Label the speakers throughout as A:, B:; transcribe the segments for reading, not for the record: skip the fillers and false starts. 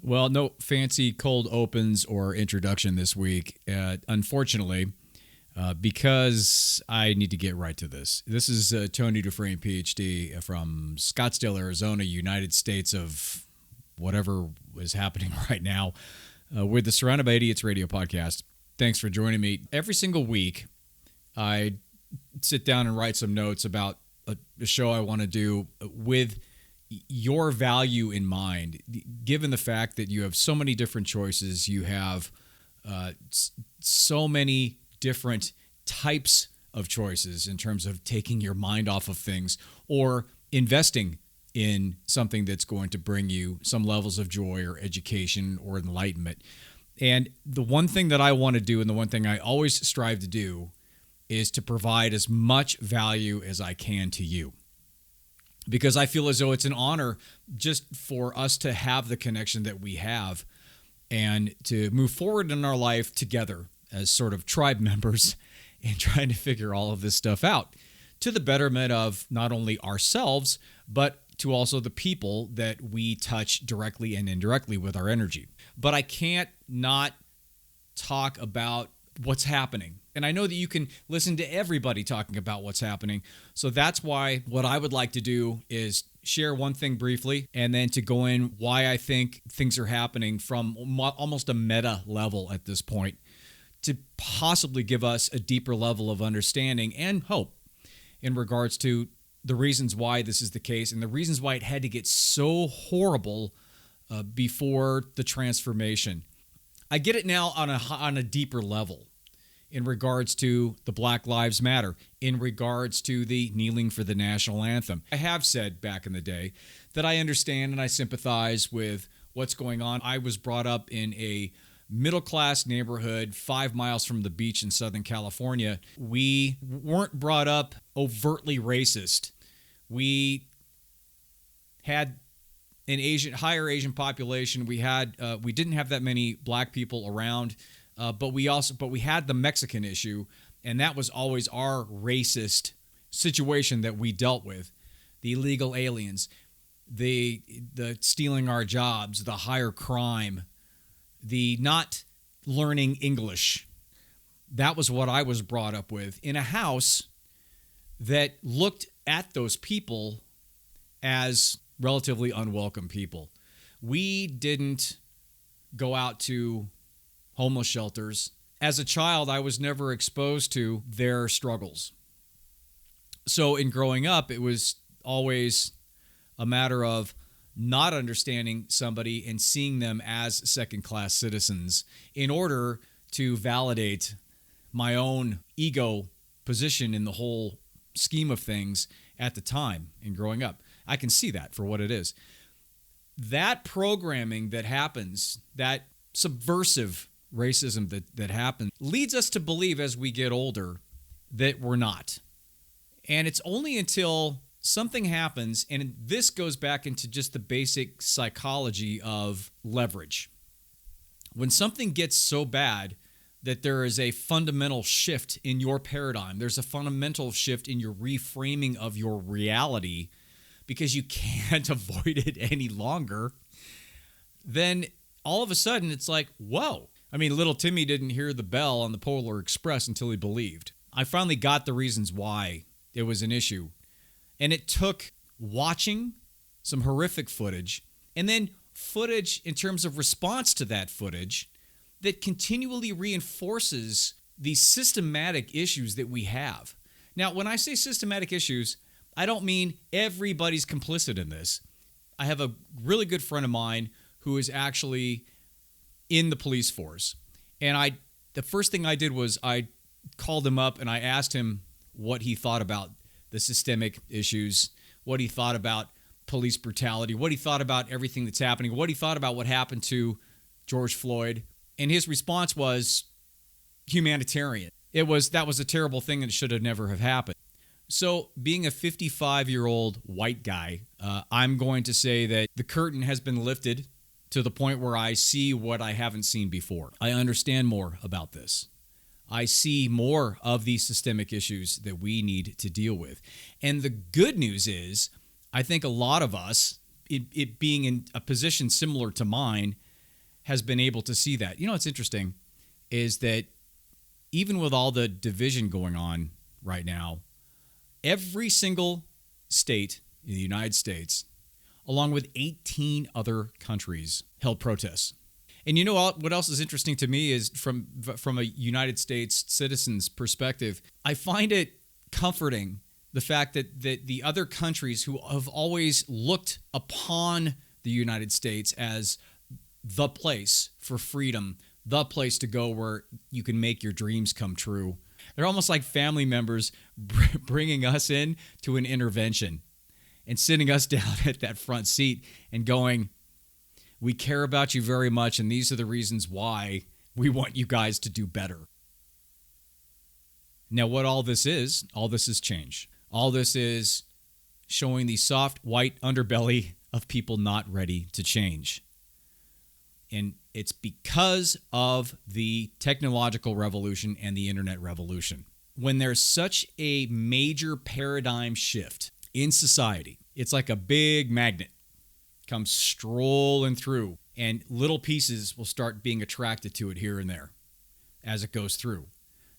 A: Well, no fancy cold opens or introduction this week, unfortunately, because I need to get right to this. This is Tony Dufresne, PhD, from Scottsdale, Arizona, United States of whatever is happening right now, with the Surrounded by Idiots radio podcast. Thanks for joining me. Every single week, I sit down and write some notes about a show I want to do with your value in mind, given the fact that you have so many different choices, you have so many different types of choices in terms of taking your mind off of things or investing in something that's going to bring you some levels of joy or education or enlightenment. And the one thing that I want to do, and the one thing I always strive to do, is to provide as much value as I can to you. Because I feel as though it's an honor just for us to have the connection that we have and to move forward in our life together as sort of tribe members and trying to figure all of this stuff out to the betterment of not only ourselves, but to also the people that we touch directly and indirectly with our energy. But I can't not talk about what's happening. And I know that you can listen to everybody talking about what's happening. So that's why what I would like to do is share one thing briefly and then to go in why I think things are happening from almost a meta level at this point to possibly give us a deeper level of understanding and hope in regards to the reasons why this is the case and the reasons why it had to get so horrible before the transformation. I get it now on a deeper level in regards to the Black Lives Matter, in regards to the kneeling for the national anthem. I have said back in the day that I understand and I sympathize with what's going on. I was brought up in a middle-class neighborhood 5 miles from the beach in Southern California. We weren't brought up overtly racist. We had an higher Asian population. We didn't have that many black people around, but we had the Mexican issue, and that was always our racist situation that we dealt with. The illegal aliens, the stealing our jobs, the higher crime, the not learning English. That was what I was brought up with in a house that looked at those people as relatively unwelcome people. We didn't go out to homeless shelters. As a child, I was never exposed to their struggles. So in growing up, it was always a matter of not understanding somebody and seeing them as second-class citizens in order to validate my own ego position in the whole scheme of things at the time in growing up. I can see that for what it is. That programming that happens, that subversive racism that happens, leads us to believe as we get older that we're not. And it's only until something happens, and this goes back into just the basic psychology of leverage. When something gets so bad that there is a fundamental shift in your paradigm, there's a fundamental shift in your reframing of your reality because you can't avoid it any longer, then all of a sudden it's like, whoa. I mean, little Timmy didn't hear the bell on the Polar Express until he believed. I finally got the reasons why it was an issue. And it took watching some horrific footage and then footage in terms of response to that footage that continually reinforces these systematic issues that we have. Now, when I say systematic issues, I don't mean everybody's complicit in this. I have a really good friend of mine who is actually in the police force. And the first thing I did was I called him up and I asked him what he thought about the systemic issues, what he thought about police brutality, what he thought about everything that's happening, what he thought about what happened to George Floyd. And his response was humanitarian. That was a terrible thing and it should have never have happened. So being a 55-year-old white guy, I'm going to say that the curtain has been lifted to the point where I see what I haven't seen before. I understand more about this. I see more of these systemic issues that we need to deal with. And the good news is, I think a lot of us, it being in a position similar to mine, has been able to see that. You know what's interesting is that even with all the division going on right now, every single state in the United States, along with 18 other countries, held protests. And you know what else is interesting to me is from a United States citizen's perspective, I find it comforting the fact that the other countries who have always looked upon the United States as the place for freedom, the place to go where you can make your dreams come true. They're almost like family members bringing us in to an intervention and sitting us down at that front seat and going, we care about you very much, and these are the reasons why we want you guys to do better. Now, what all this is change. All this is showing the soft, white underbelly of people not ready to change. And it's because of the technological revolution and the internet revolution. When there's such a major paradigm shift in society, it's like a big magnet comes strolling through, and little pieces will start being attracted to it here and there as it goes through.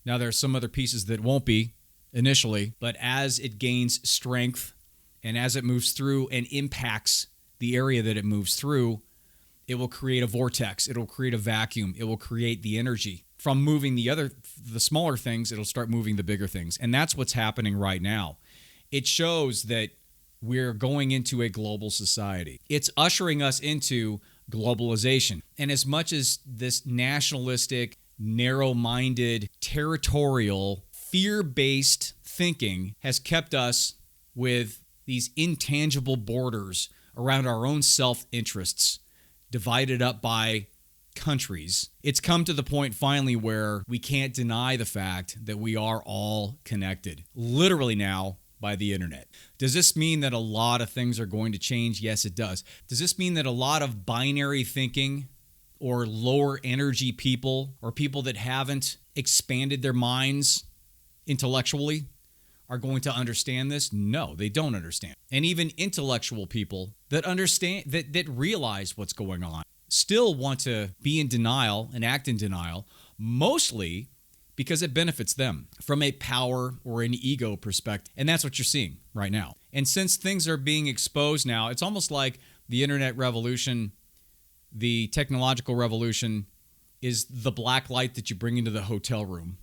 A: Now, there are some other pieces that won't be initially, but as it gains strength and as it moves through and impacts the area that it moves through, it will create a vortex. It will create a vacuum. It will create the energy. From moving the smaller things, it'll start moving the bigger things. And that's what's happening right now. It shows that we're going into a global society. It's ushering us into globalization. And as much as this nationalistic, narrow-minded, territorial, fear-based thinking has kept us with these intangible borders around our own self-interests, divided up by countries, it's come to the point finally where we can't deny the fact that we are all connected, literally now, by the internet. Does this mean that a lot of things are going to change? Yes, it does. Does this mean that a lot of binary thinking or lower energy people or people that haven't expanded their minds intellectually are going to understand this? No, they don't understand. And even intellectual people that understand, that realize what's going on, still want to be in denial and act in denial, mostly because it benefits them from a power or an ego perspective. And that's what you're seeing right now. And since things are being exposed now, it's almost like the internet revolution, the technological revolution, is the black light that you bring into the hotel room.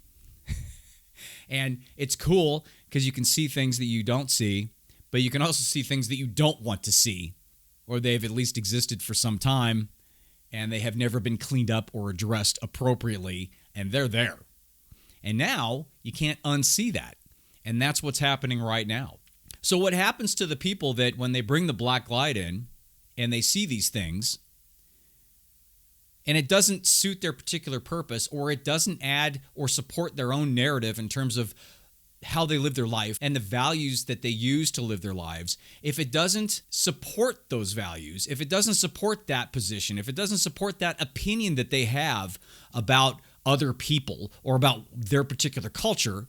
A: And it's cool because you can see things that you don't see, but you can also see things that you don't want to see, or they've at least existed for some time and they have never been cleaned up or addressed appropriately, and they're there. And now you can't unsee that. And that's what's happening right now. So what happens to the people that when they bring the black light in and they see these things and it doesn't suit their particular purpose, or it doesn't add or support their own narrative in terms of how they live their life and the values that they use to live their lives, if it doesn't support those values, if it doesn't support that position, if it doesn't support that opinion that they have about other people or about their particular culture,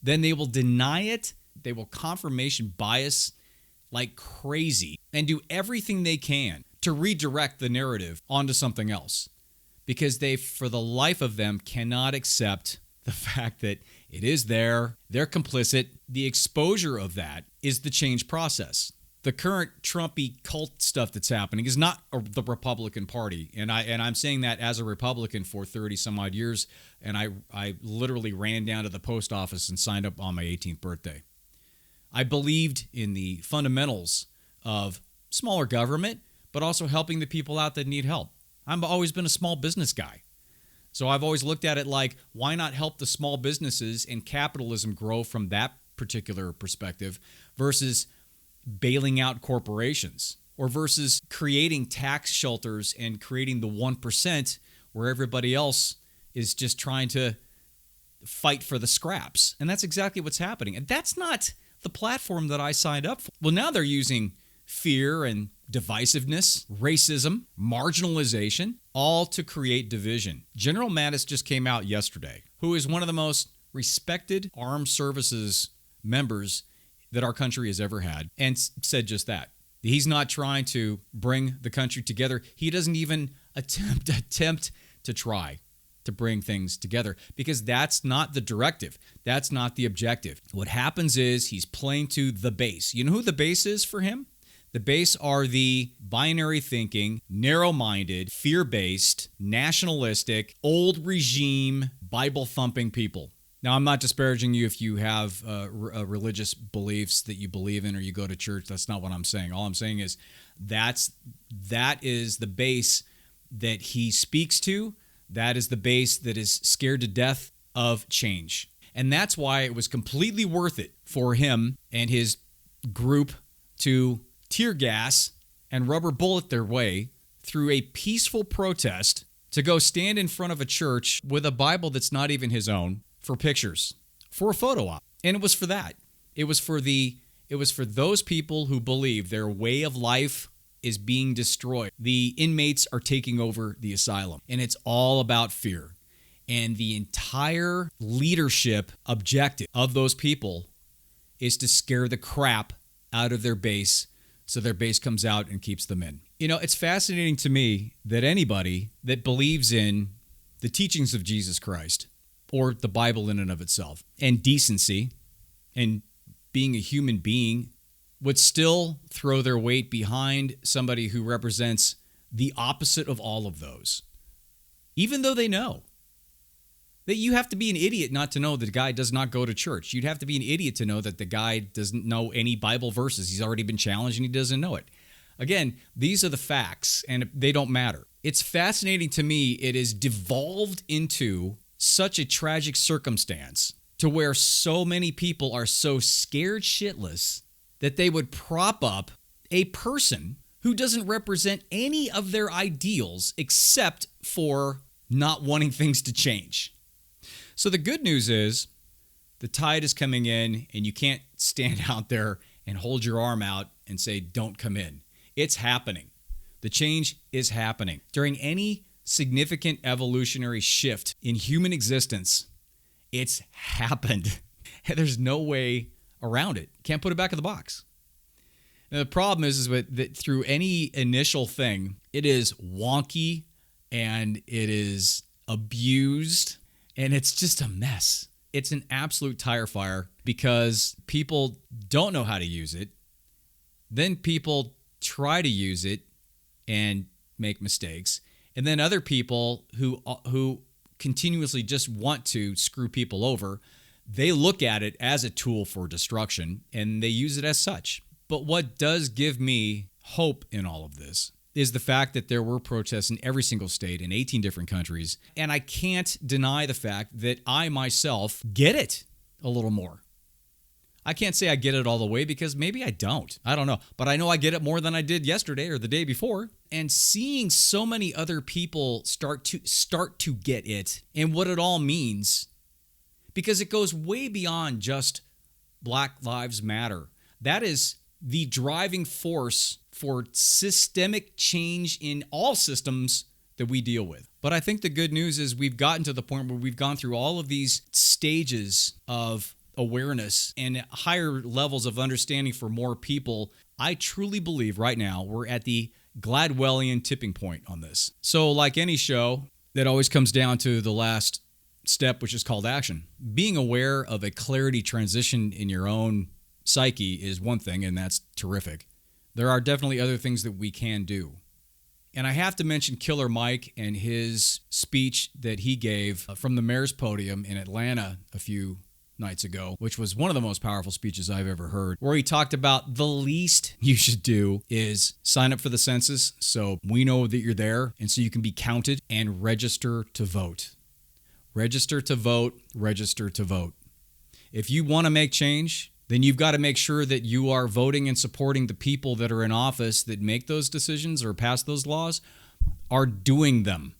A: then they will deny it. They will confirmation bias like crazy and do everything they can to redirect the narrative onto something else, because they, for the life of them, cannot accept the fact that it is there, they're complicit. The exposure of that is the change process. The current Trumpy cult stuff that's happening is not the Republican Party. And I'm saying that as a Republican for 30 some odd years. And I literally ran down to the post office and signed up on my 18th birthday. I believed in the fundamentals of smaller government, but also helping the people out that need help. I've always been a small business guy. So I've always looked at it like, why not help the small businesses and capitalism grow from that particular perspective versus bailing out corporations, or versus creating tax shelters and creating the 1% where everybody else is just trying to fight for the scraps. And that's exactly what's happening. And that's not the platform that I signed up for. Well, now they're using fear and divisiveness, racism, marginalization, all to create division. General Mattis just came out yesterday, who is one of the most respected armed services members that our country has ever had, and said just that. He's not trying to bring the country together. He doesn't even attempt to try to bring things together, because that's not the directive. That's not the objective. What happens is he's playing to the base. You know who the base is for him? The base are the binary thinking, narrow-minded, fear-based, nationalistic, old regime, Bible-thumping people. Now, I'm not disparaging you if you have religious beliefs that you believe in or you go to church. That's not what I'm saying. All I'm saying is that is the base that he speaks to. That is the base that is scared to death of change. And that's why it was completely worth it for him and his group to tear gas and rubber bullet their way through a peaceful protest to go stand in front of a church with a Bible that's not even his own for pictures, for a photo op. And it was for that. It was for those people who believe their way of life is being destroyed. The inmates are taking over the asylum, and it's all about fear. And the entire leadership objective of those people is to scare the crap out of their base so their base comes out and keeps them in. You know, it's fascinating to me that anybody that believes in the teachings of Jesus Christ or the Bible in and of itself and decency and being a human being would still throw their weight behind somebody who represents the opposite of all of those, even though they know that you have to be an idiot not to know that the guy does not go to church. You'd have to be an idiot to know that the guy doesn't know any Bible verses. He's already been challenged and he doesn't know it. Again, these are the facts and they don't matter. It's fascinating to me. It is devolved into such a tragic circumstance to where so many people are so scared shitless that they would prop up a person who doesn't represent any of their ideals except for not wanting things to change. So the good news is the tide is coming in and you can't stand out there and hold your arm out and say, don't come in. It's happening. The change is happening. During any significant evolutionary shift in human existence, it's happened. There's no way around it. Can't put it back in the box. Now, the problem is that through any initial thing, it is wonky and it is abused. And it's just a mess. It's an absolute tire fire because people don't know how to use it. Then people try to use it and make mistakes. And then other people who continuously just want to screw people over, they look at it as a tool for destruction and they use it as such. But what does give me hope in all of this is the fact that there were protests in every single state in 18 different countries. And I can't deny the fact that I myself get it a little more. I can't say I get it all the way because maybe I don't. I don't know. But I know I get it more than I did yesterday or the day before. And seeing so many other people start to get it and what it all means, because it goes way beyond just Black Lives Matter. That is the driving force for systemic change in all systems that we deal with. But I think the good news is we've gotten to the point where we've gone through all of these stages of awareness and higher levels of understanding for more people. I truly believe right now we're at the Gladwellian tipping point on this. So like any show, that always comes down to the last step, which is called action. Being aware of a clarity transition in your own psyche is one thing, and that's terrific. There are definitely other things that we can do. And I have to mention Killer Mike and his speech that he gave from the mayor's podium in Atlanta a few nights ago, which was one of the most powerful speeches I've ever heard, where he talked about the least you should do is sign up for the census so we know that you're there and so you can be counted, and register to vote. Register to vote, register to vote. If you want to make change, then you've got to make sure that you are voting and supporting the people that are in office that make those decisions or pass those laws are doing them.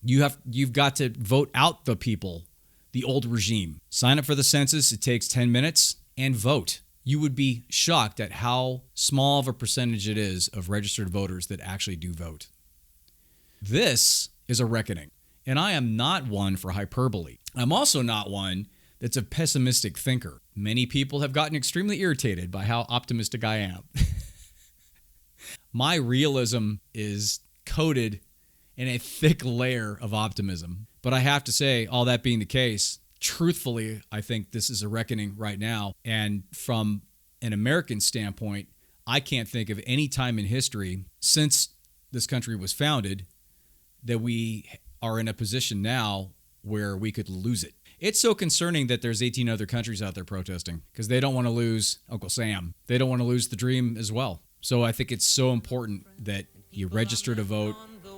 A: You've got to vote out the people, the old regime. Sign up for the census. It takes 10 minutes and vote. You would be shocked at how small of a percentage it is of registered voters that actually do vote. This is a reckoning. And I am not one for hyperbole. I'm also not one that's a pessimistic thinker. Many people have gotten extremely irritated by how optimistic I am. My realism is coated and a thick layer of optimism. But I have to say, all that being the case, truthfully, I think this is a reckoning right now. And from an American standpoint, I can't think of any time in history since this country was founded that we are in a position now where we could lose it. It's so concerning that there's 18 other countries out there protesting because they don't want to lose Uncle Sam. They don't want to lose the dream as well. So I think it's so important that you register to vote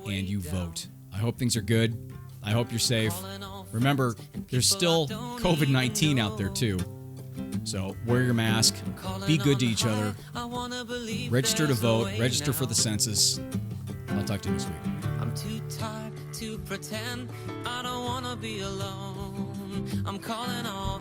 A: and you vote. I hope things are good. I hope you're safe. Remember, there's still COVID-19 out there too. So wear your mask, be good to each other, register to vote, register for the census. I'll talk to you next week.
B: I'm too tired to pretend I don't want to be alone. I'm calling all